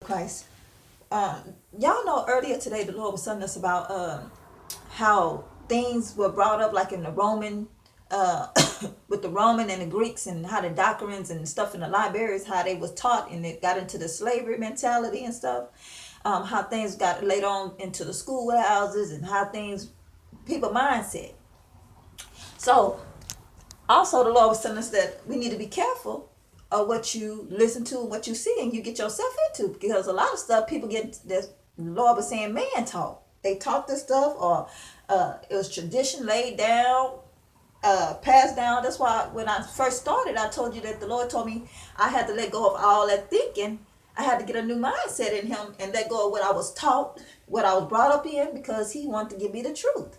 Christ. Y'all know earlier today the Lord was telling us about how things were brought up like in the Roman, uh, with the Roman and the Greeks, and how the doctrines and stuff in the libraries, how they was taught, and it got into the slavery mentality and stuff. How things got later on into the schoolhouses, and how things people mindset. So also the Lord was telling us that we need to be careful of what you listen to and what you see and you get yourself into, because a lot of stuff people get this, the Lord was saying man taught. They taught this stuff, or it was tradition laid down, passed down. That's why when I first started, I told you that the Lord told me I had to let go of all that thinking. I had to get a new mindset in Him and let go of what I was taught, what I was brought up in, because He wanted to give me the truth.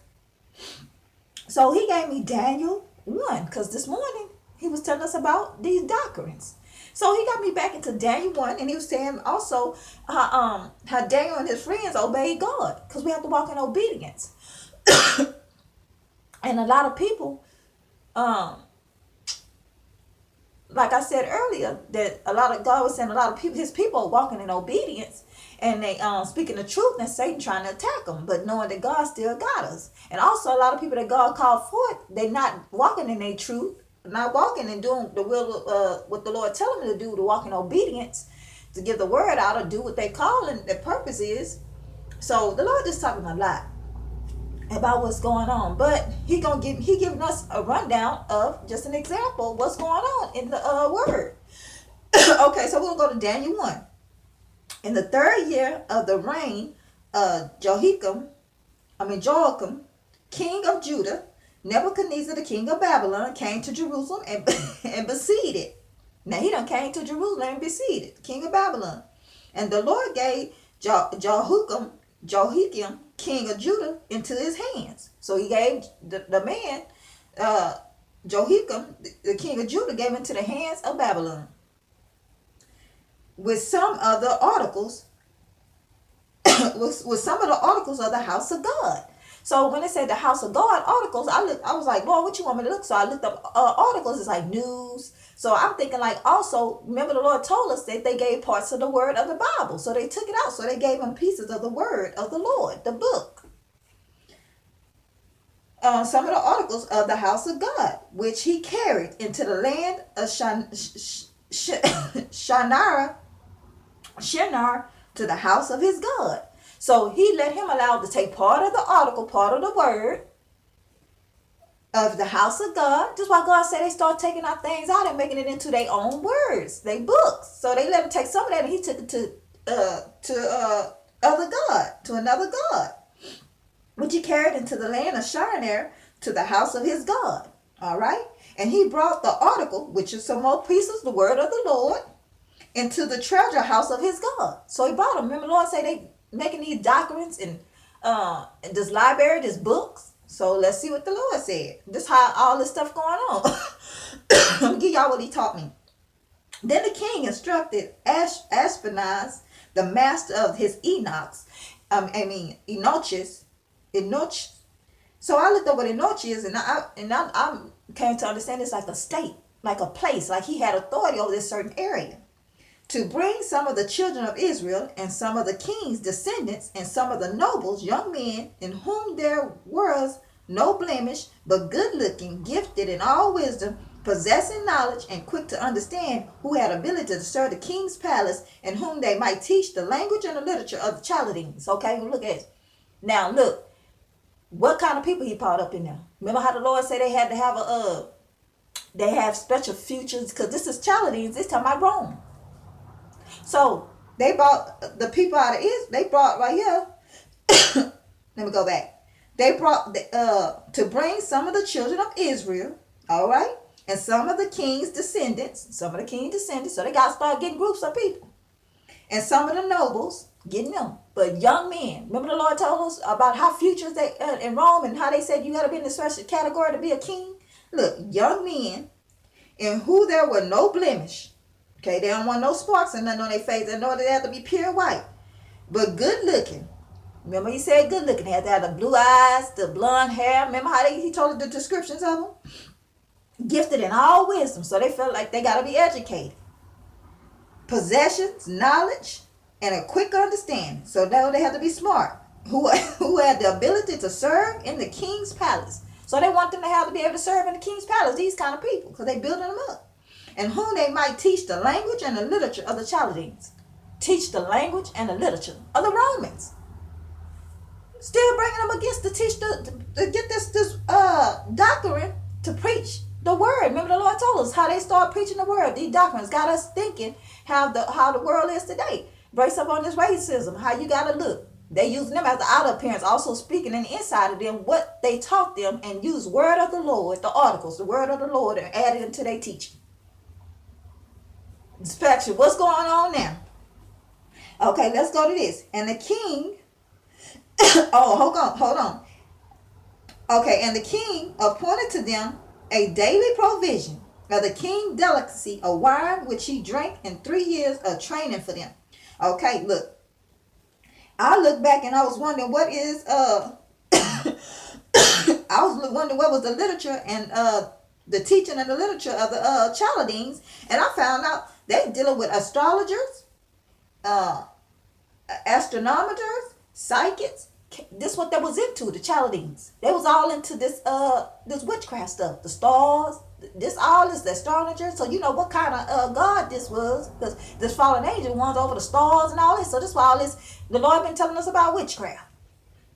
So He gave me Daniel 1, because this morning He was telling us about these doctrines. So He got me back into Daniel 1, and He was saying also how Daniel and his friends obeyed God, because we have to walk in obedience. And a lot of people, um, like I said earlier, that a lot of God was saying a lot of people, His people are walking in obedience, and they speaking the truth, and Satan trying to attack them, but knowing that God still got us. And also a lot of people that God called forth, they not walking in their truth, not walking and doing the will, what the Lord tell them to do, to walk in obedience, to give the word out, or do what they call and their purpose is. So the Lord is talking a lot about what's going on, but he giving us a rundown of just an example of what's going on in the word. Okay, so we'll go to Daniel 1. In the third year of the reign of Joachim, king of Judah, Nebuchadnezzar, the king of Babylon, came to Jerusalem and, and besieged it. Now he done came to Jerusalem and besieged it, the king of Babylon. And the Lord gave Jehoiakim, king of Judah, into his hands. So he gave the man, uh, Jehoiakim, the king of Judah, gave into the hands of Babylon, with some of the articles, with some of the articles of the house of God. So when it said the house of God articles, I was like, Lord, what you want me to look? So I looked up articles. It's like news. So I'm thinking, like, also, remember the Lord told us that they gave parts of the word of the Bible. So they took it out. So they gave him pieces of the word of the Lord, the book. Some of the articles of the house of God, which he carried into the land of Shinar, to the house of his God. So he let him allow to take part of the article, part of the word of the house of God. Just why God said they start taking our things out and making it into their own words, their books. So they let him take some of that, and he took it to other God, to another God, which he carried into the land of Shinar, to the house of his God. All right, and he brought the article, which is some more pieces, the word of the Lord, into the treasure house of his God. So he brought them. Remember, the Lord say they making these documents and this library, this books. So let's see what the Lord said. This how all this stuff going on. I'm gonna give y'all what he taught me. Then the king instructed Ashpenaz, the master of his Enoch. So I looked up what Enoch is, and I came to understand it's like a state, like a place, like he had authority over this certain area, to bring some of the children of Israel, and some of the king's descendants, and some of the nobles, young men, in whom there was no blemish, but good looking, gifted in all wisdom, possessing knowledge, and quick to understand, who had ability to serve the king's palace, and whom they might teach the language and the literature of the Chaldeans. Okay, look at it. Now look, what kind of people he brought up in there. Remember how the Lord said they had to have they have special futures, because this is Chaldeans, this time about Rome. So they brought the people out of Israel. They brought right here. Let me go back. They brought to bring some of the children of Israel. All right, and some of the king's descendants. Some of the king's descendants. So they got to start getting groups of people, and some of the nobles getting them. But young men. Remember the Lord told us about how futures they in Rome, and how they said you got to be in a special category to be a king. Look, young men in who there were no blemish. Okay, they don't want no sparks and nothing on their face. They know they have to be pure white, but good looking. Remember he said good looking. They had to have the blue eyes, the blonde hair. Remember how he told us the descriptions of them? Gifted in all wisdom. So they felt like they got to be educated. Possessions, knowledge, and a quick understanding. So now they have to be smart. Who had the ability to serve in the king's palace. So they want them to have to be able to serve in the king's palace, these kind of people, because they building them up. And whom they might teach the language and the literature of the Chaldeans. Teach the language and the literature of the Romans. Still bringing them against to get this doctrine to preach the word. Remember the Lord told us how they start preaching the word. These doctrines got us thinking how the world is today. Brace up on this racism, how you gotta look. They using them as the outer appearance, also speaking in the inside of them what they taught them, and use word of the Lord, the articles, the word of the Lord, and add it into their teaching. Dispatcher, what's going on now? Okay, let's go to this. And the king, hold on. Okay, and the king appointed to them a daily provision of the king delicacy of wine which he drank in 3 years of training for them. Okay, look. I look back and I was wondering what is I was wondering what was the literature and the teaching and the literature of the Chaldeans, and I found out they dealing with astrologers, astronomers, psychics. This what they was into, the Chaldeans. They was all into this witchcraft stuff, the stars, this the astrologer. So you know what kind of god this was, because this fallen angel ones over the stars and all this. So this why all this the Lord been telling us about witchcraft,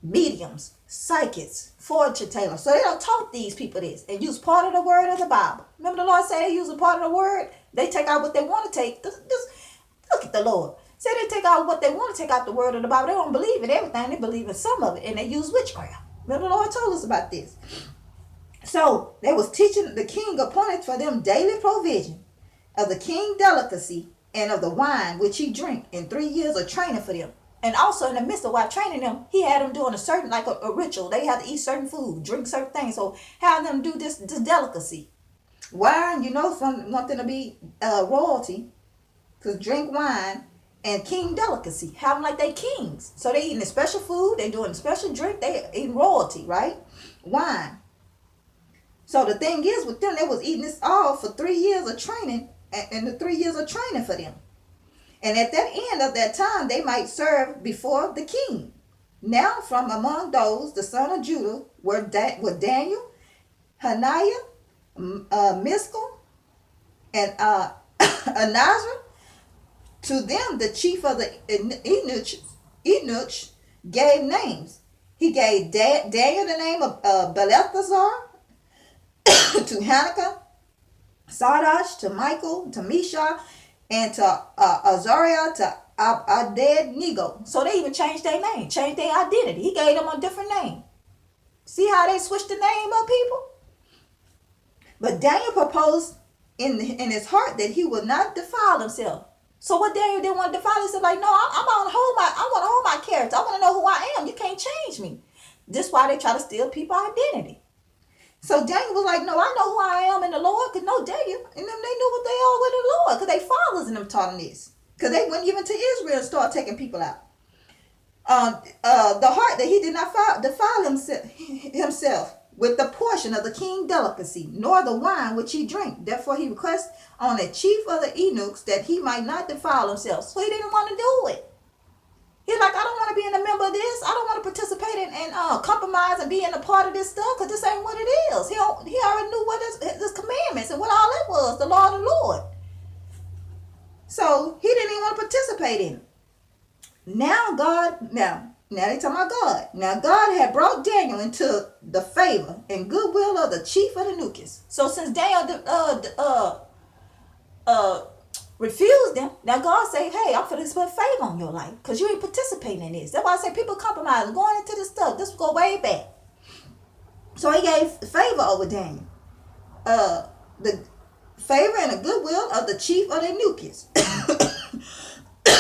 mediums, psychics, fortune tellers. So they don't taught these people this and use part of the word of the Bible. Remember the Lord said they use a part of the word. They take out what they want to take. Just look at the Lord. Say they take out what they want to take out the word of the Bible. They don't believe in everything. They believe in some of it. And they use witchcraft. Remember the Lord told us about this. So they was teaching the king appointed for them daily provision of the king delicacy and of the wine which he drank in 3 years of training for them. And also in the midst of while training them, he had them doing a certain, like a ritual. They had to eat certain food, drink certain things. So have them do this delicacy. Wine, you know, want them to be royalty. Because drink wine. And king delicacy, have them like they kings. So they eating a special food, they doing a special drink, they eating royalty, right? Wine. So the thing is with them, they was eating this all for 3 years of training, and the 3 years of training for them. And at that end of that time, they might serve before the king. Now from among those, the son of Judah, were Daniel, Hananiah, Miskel, and Anazar. To them, the chief of the eunuchs gave names. He gave Daniel the name of Belteshazzar, to Hanukkah, Sardash, to Michael, to Misha, and to Azariah, to Abednego. So they even changed their name, changed their identity. He gave them a different name. See how they switched the name of people? But Daniel proposed in his heart that he would not defile himself. So what Daniel didn't want to defile, he said, like, no, I want to hold my character. I want to know who I am. You can't change me. This is why they try to steal people's identity. So Daniel was like, no, I know who I am in the Lord. Because no, Daniel and them, they knew what they are with the Lord. Because they fathers and them taught them this. Because they went even to Israel and started taking people out. The heart that he did not defile himself with the portion of the king delicacy, nor the wine which he drank. Therefore he requested on the chief of the eunuchs that he might not defile himself. So he didn't want to do it. He's like, I don't want to be in a member of this. I don't want to participate in compromise and be in a part of this stuff, because this ain't what it is. He already knew what his commandments and what all it was, the law of the Lord. So he didn't even want to participate in it. Now they talking about God. Now God had brought Daniel into the favor and goodwill of the chief of the eunuchs. So since Daniel refused them, now God say, hey, I'm finna put favor on your life because you ain't participating in this. That's why I say people compromise, going into this stuff. This will go way back. So he gave favor over Daniel. The favor and the goodwill of the chief of the eunuchs.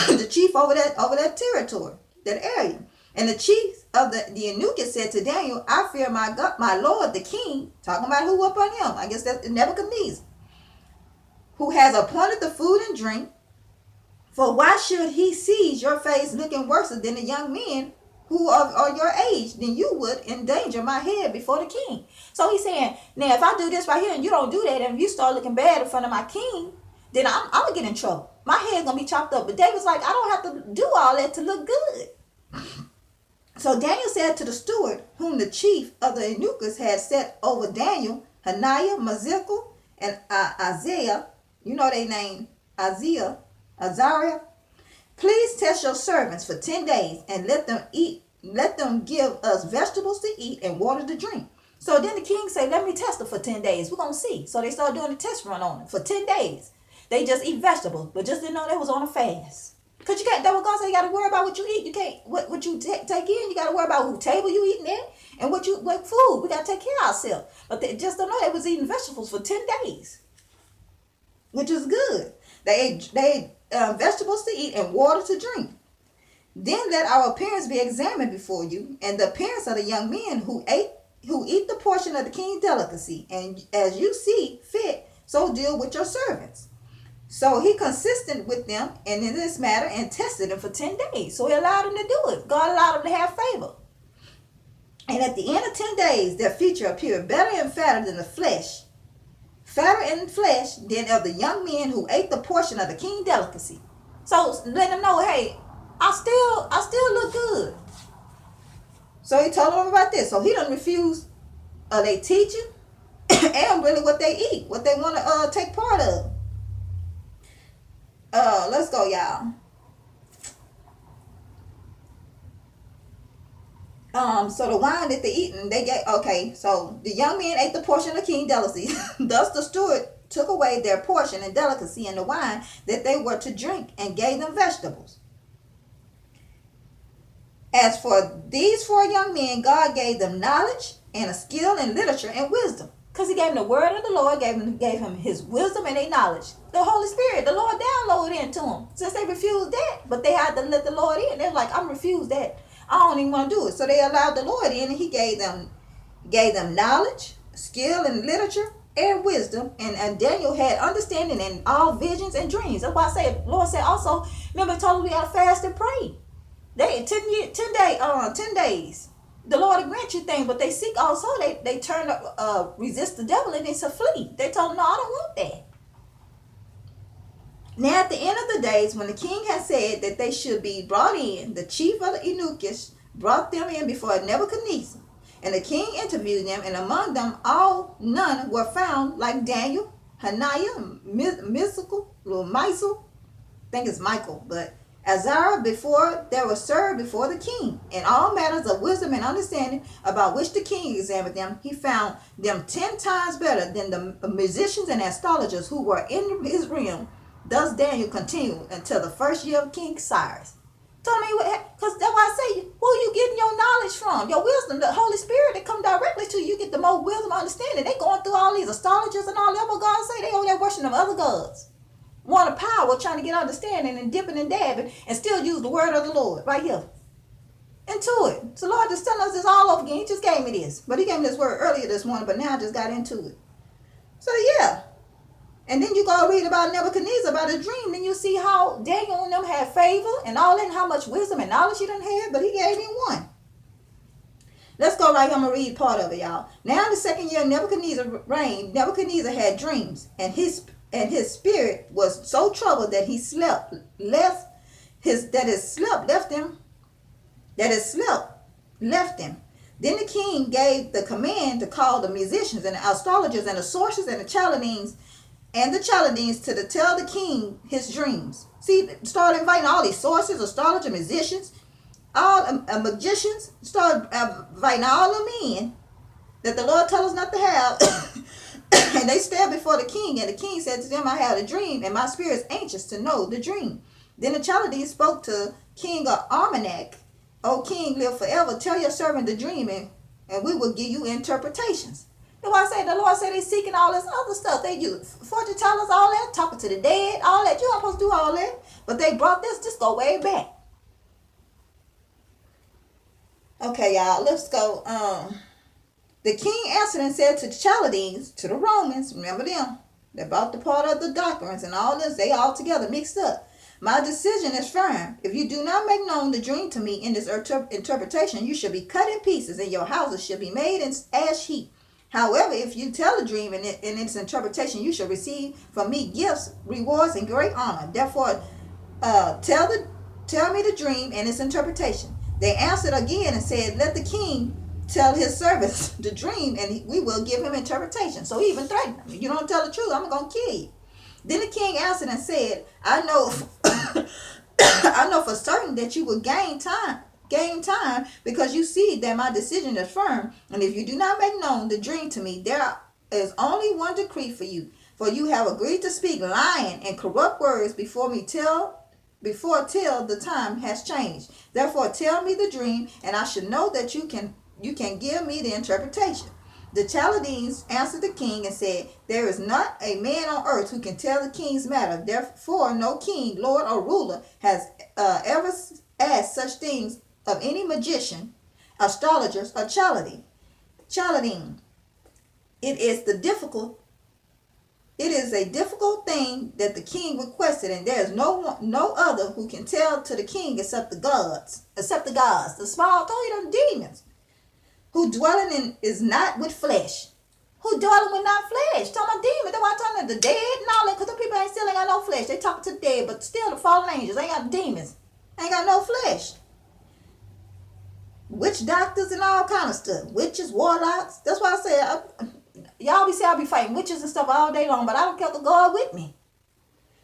The chief over that territory, that area. And the chief of the eunuchs said to Daniel, I fear my God, my Lord the king, talking about who upon him, I guess that's Nebuchadnezzar, who has appointed the food and drink. For why should he seize your face looking worse than the young men who are your age, then you would endanger my head before the king? So he's saying, now if I do this right here and you don't do that, and you start looking bad in front of my king, then I'm gonna get in trouble. My head gonna be chopped up. But David's like, I don't have to do all that to look good. So Daniel said to the steward, whom the chief of the eunuchs had set over Daniel, Hananiah, Maziel, and Isaiah, you know they name Isaiah, Azariah, please test your servants for 10 days and let them give us vegetables to eat and water to drink. So then the king said, let me test them for 10 days. We're going to see. So they started doing a test run on them for 10 days. They just eat vegetables, but just didn't know they was on a fast. Because you can't, that what God said, you got to worry about what you eat. You can't, what you take in, you got to worry about who table you eating at and what food. We got to take care of ourselves. But they just don't know they was eating vegetables for 10 days, which is good. They ate vegetables to eat and water to drink. Then let our appearance be examined before you, and the appearance of the young men who eat the portion of the king's delicacy, and as you see fit, so deal with your servants. So he consistent with them and in this matter and tested them for 10 days. So he allowed them to do it. God allowed them to have favor. And at the end of 10 days, their feature appeared better and fatter than the flesh. Fatter in flesh than of the young men who ate the portion of the king's delicacy. So let them know, hey, I still look good. So he told them about this. So he doesn't refuse they teaching and really what they eat, what they want to take part of. Let's go, y'all. So the wine that they eating, they get okay. So the young men ate the portion of king delicacy. Thus the steward took away their portion and delicacy and the wine that they were to drink and gave them vegetables. As for these 4 young men, God gave them knowledge and a skill in literature and wisdom. Because he gave them the word of the Lord, gave him his wisdom and their knowledge. The Holy Spirit, the Lord downloaded into them. Since they refused that, but they had to let the Lord in. They're like, I'm refused that. I don't even want to do it. So they allowed the Lord in, and he gave them knowledge, skill in literature, and wisdom. And Daniel had understanding in all visions and dreams. That's why I say, Lord said also, remember he told us we got to fast and pray. They 10 days. The Lord will grant you things, but they seek also. They turn resist the devil and they shall flee. They told him, no, I don't want that. Now at the end of the days, when the king had said that they should be brought in, the chief of the eunuchs brought them in before Nebuchadnezzar. And the king interviewed them, and among them none were found like Daniel, Hananiah, Michael, I think it's Michael, but Azariah before they were served before the king. In all matters of wisdom and understanding about which the king examined them, he found them 10 times better than the musicians and astrologers who were in his realm. Thus Daniel continued until the first year of King Cyrus. Tell me what, because that's why I say, who are you getting your knowledge from? Your wisdom, the Holy Spirit that come directly to you. You get the more wisdom and understanding. They going through all these astrologers and all that. What God say, they over there worshiping them other gods. Want a power, trying to get understanding and dipping and dabbing and still use the word of the Lord right here. Into it. So Lord just telling us this all over again. He just gave me this. But he gave me this word earlier this morning, but now I just got into it. So yeah. And then you go read about Nebuchadnezzar, about a dream, and you see how Daniel and them had favor and all that, and how much wisdom and knowledge he done had, but he gave him one. Let's go right here. I'm going to read part of it, y'all. Now in the second year of Nebuchadnezzar's reign, Nebuchadnezzar had dreams, and his spirit was so troubled that his sleep left him. Then the king gave the command to call the musicians and the astrologers and the sorcerers and the Chaldeans to tell the king his dreams. See, start inviting all these sorcerers, astrologers, musicians, all magicians. Start inviting all the men that the Lord told us not to have. And they stand before the king, and the king said to them, I had a dream, and my spirit is anxious to know the dream. Then the Chaldeans spoke to King Armagnac, O king, live forever. Tell your servant the dream, and we will give you interpretations. That's why I say the Lord said they seeking all this other stuff. They use fortune tellers, all that, talking to the dead, all that. You're not supposed to do all that. But they brought this go way back. Okay, y'all, let's go. The king answered and said to the Chaldeans, to the Romans, remember them, they brought the part of the doctrines and all this, they all together mixed up. My decision is firm. If you do not make known the dream to me in this interpretation, you shall be cut in pieces, and your houses shall be made in ash heap. However, if you tell a dream and its interpretation, you shall receive from me gifts, rewards, and great honor. Therefore, tell me the dream and its interpretation. They answered again and said, let the king tell his servants the dream, and we will give him interpretation. So he even threatened them. If you don't tell the truth, I'm going to kill you. Then the king answered and said, I know I know for certain that you will gain time because you see that my decision is firm, and if you do not make known the dream to me, there is only one decree for you, for you have agreed to speak lying and corrupt words before till the time has changed. Therefore tell me the dream, and I should know that you can give me the interpretation. The Chaldeans answered the king and said, there is not a man on earth who can tell the king's matter. Therefore no king, lord, or ruler has ever asked such things of any magician, astrologers, or Chaldean. It is a difficult thing that the king requested, and there is no other who can tell to the king except the gods. The small demons, who dwelling in is not with flesh. Who dwelling with not flesh? Talking about demons. That's why I'm talking about the dead and all that, because the people ain't got no flesh. They talk to the dead, but still the fallen angels ain't got demons. Ain't got no flesh. Witch doctors and all kind of stuff. Witches, warlocks. That's why I say, y'all be saying I be fighting witches and stuff all day long, but I don't care the God with me.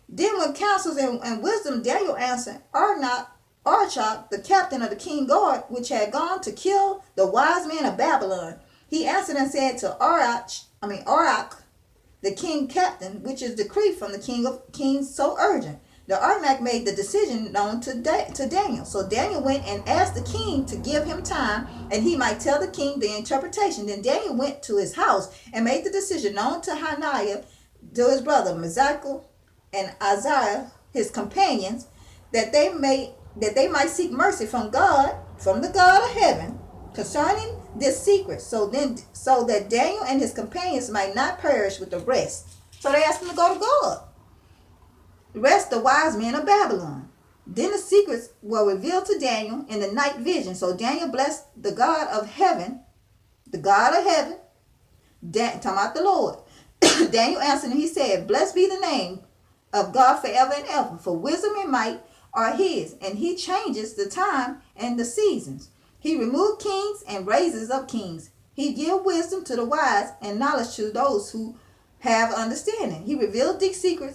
Then with counsels and wisdom, Daniel answered, Archok, the captain of the king guard, which had gone to kill the wise men of Babylon. He answered and said to Arach, the king captain, which is decree from the king of kings so urgent. The Armach made the decision known to Daniel. So Daniel went and asked the king to give him time, and he might tell the king the interpretation. Then Daniel went to his house and made the decision known to Hananiah, to his brother Mizael, and Azariah, his companions, that they might seek mercy from God, from the God of heaven, concerning this secret, so that Daniel and his companions might not perish with the rest. So they asked him to go to God. The rest, the wise men of Babylon. Then the secrets were revealed to Daniel in the night vision. So Daniel blessed the God of heaven, talking about the Lord. Daniel answered and he said, blessed be the name of God forever and ever, for wisdom and might are his, and he changes the time and the seasons. He removed kings and raises up kings. He gives wisdom to the wise and knowledge to those who have understanding. He revealed deep secrets